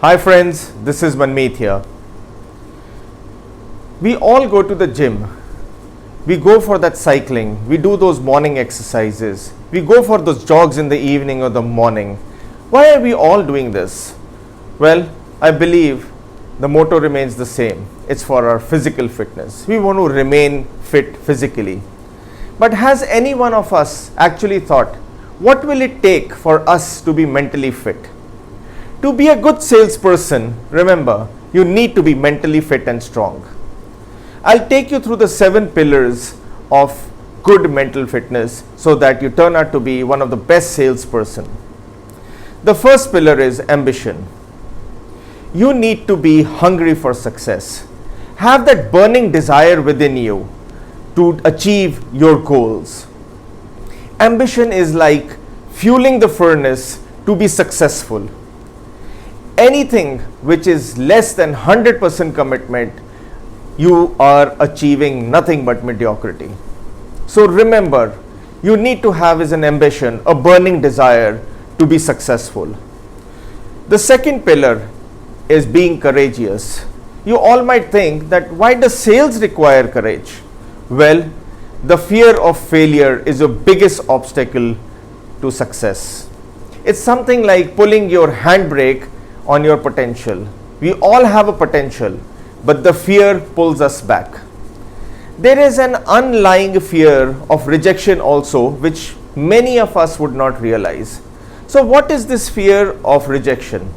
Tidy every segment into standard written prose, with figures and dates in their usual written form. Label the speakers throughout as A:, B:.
A: Hi friends, this is Manmeet here. We all go to the gym. We go for that cycling. We do those morning exercises. We go for those jogs in the evening or the morning. Why are we all doing this? Well, I believe the motto remains the same. It's for our physical fitness. We want to remain fit physically. But has any one of us actually thought, what will it take for us to be mentally fit? To be a good salesperson, remember, you need to be mentally fit and strong. I'll take you through the 7 pillars of good mental fitness so that you turn out to be one of the best salesperson. The first pillar is ambition. You need to be hungry for success. Have that burning desire within you to achieve your goals. Ambition is like fueling the furnace to be successful. Anything which is less than 100% commitment, you are achieving nothing but mediocrity. So remember, you need to have is an ambition, a burning desire to be successful. The second pillar is being courageous. You all might think that why does sales require courage? Well, the fear of failure is your biggest obstacle to success. It's something like pulling your handbrake on your potential. We all have a potential, but the fear pulls us back. There is an underlying fear of rejection also, which many of us would not realize. So what is this fear of rejection?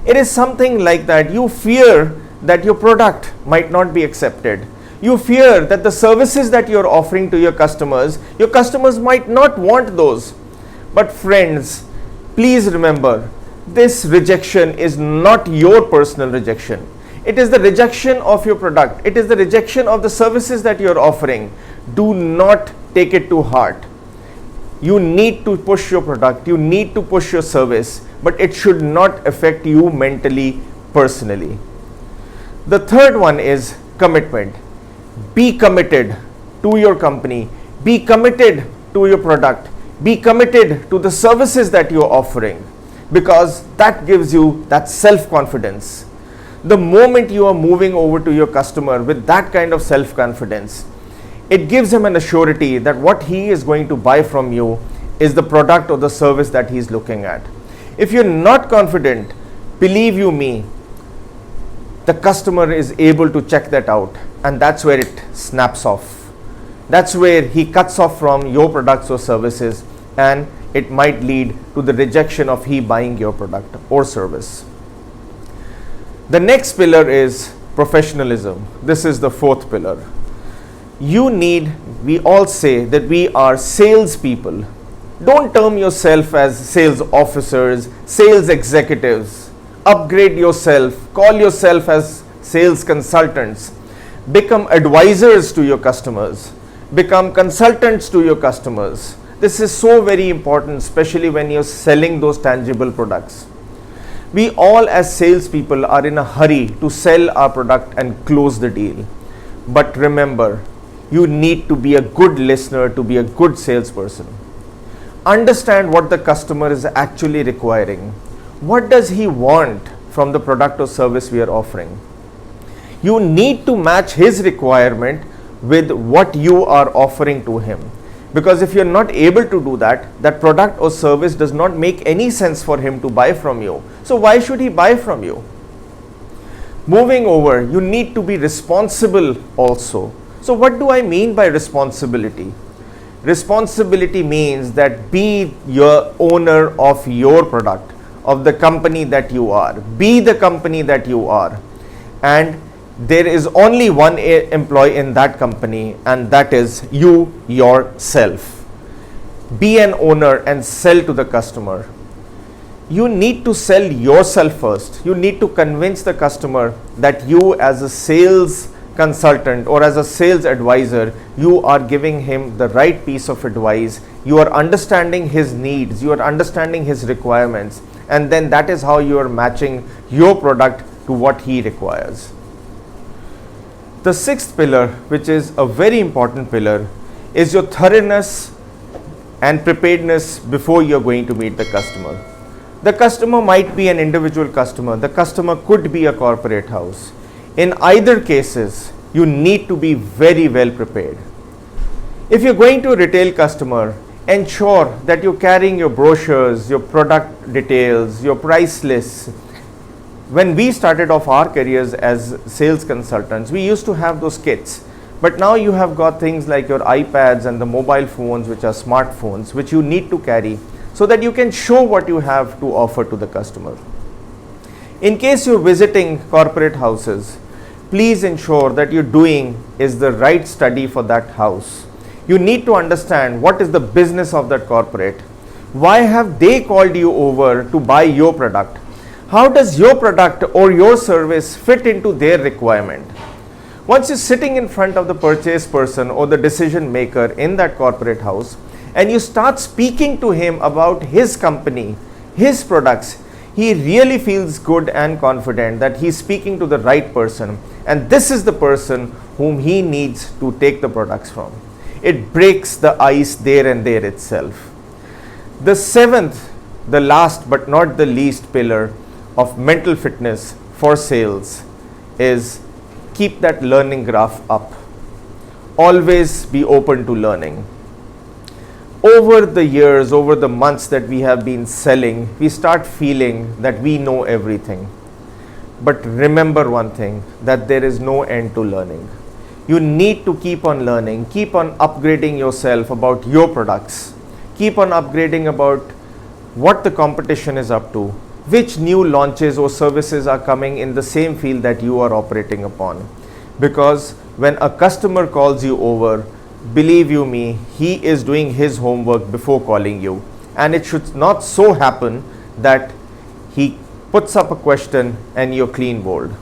A: It is something like that you fear that your product might not be accepted. You fear that the services that you're offering to your customers might not want those. But friends, please remember, this rejection is not your personal rejection. It is the rejection of your product. It is the rejection of the services that you're offering. Do not take it to heart. You need to push your product. You need to push your service, but it should not affect you mentally, personally. The third one is commitment. Be committed to your company. Be committed to your product. Be committed to the services that you're offering, because that gives you that self-confidence. The moment you are moving over to your customer with that kind of self-confidence, it gives him an assurity that what he is going to buy from you is the product or the service that he's looking at. If you're not confident, believe you me, the customer is able to check that out, and that's where it snaps off. That's where he cuts off from your products or services, and it might lead to the rejection of he buying your product or service. The next pillar is professionalism. This is the fourth pillar. We all say that we are salespeople. Don't term yourself as sales officers, sales executives. Upgrade yourself. Call yourself as sales consultants. Become advisors to your customers. Become consultants to your customers. This is so very important, especially when you're selling those tangible products. We all as salespeople are in a hurry to sell our product and close the deal. But remember, you need to be a good listener to be a good salesperson. Understand what the customer is actually requiring. What does he want from the product or service we are offering? You need to match his requirement with what you are offering to him. Because if you're not able to do that, that product or service does not make any sense for him to buy from you. So why should he buy from you? Moving over, you need to be responsible also. So what do I mean by responsibility? Responsibility means that be your owner of your product, of the company that you are. Be the company that you are. And there is only one employee in that company, and that is you yourself. Be an owner and sell to the customer. You need to sell yourself first. You need to convince the customer that you as a sales consultant or as a sales advisor, you are giving him the right piece of advice. You are understanding his needs. You are understanding his requirements. And then that is how you are matching your product to what he requires. The sixth pillar, which is a very important pillar, is your thoroughness and preparedness before you're going to meet the customer. The customer might be an individual customer. The customer could be a corporate house. In either cases, you need to be very well prepared. If you're going to a retail customer, ensure that you're carrying your brochures, your product details, your price lists. When we started off our careers as sales consultants, we used to have those kits. But now you have got things like your iPads and the mobile phones, which are smartphones, which you need to carry so that you can show what you have to offer to the customer. In case you're visiting corporate houses, please ensure that you're doing is the right study for that house. You need to understand what is the business of that corporate. Why have they called you over to buy your product? How does your product or your service fit into their requirement? Once you're sitting in front of the purchase person or the decision maker in that corporate house, and you start speaking to him about his company, his products, he really feels good and confident that he's speaking to the right person, and this is the person whom he needs to take the products from. It breaks the ice there and there itself. The seventh, the last but not the least pillar of mental fitness for sales is keep that learning graph up. Always be open to learning. Over the years, over the months that we have been selling, we start feeling that we know everything. But remember one thing, that there is no end to learning. You need to keep on learning, keep on upgrading yourself about your products, keep on upgrading about what the competition is up to, which new launches or services are coming in the same field that you are operating upon. Because when a customer calls you over, believe you me, he is doing his homework before calling you. And it should not so happen that he puts up a question and you're clean bowled.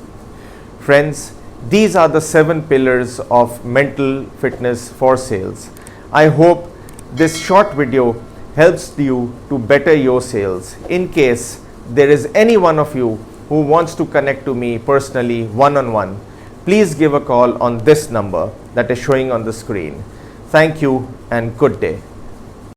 A: Friends, these are the 7 pillars of mental fitness for sales. I hope this short video helps you to better your sales. In case there is any one of you who wants to connect to me personally one-on-one, please give a call on this number that is showing on the screen. Thank you and good day.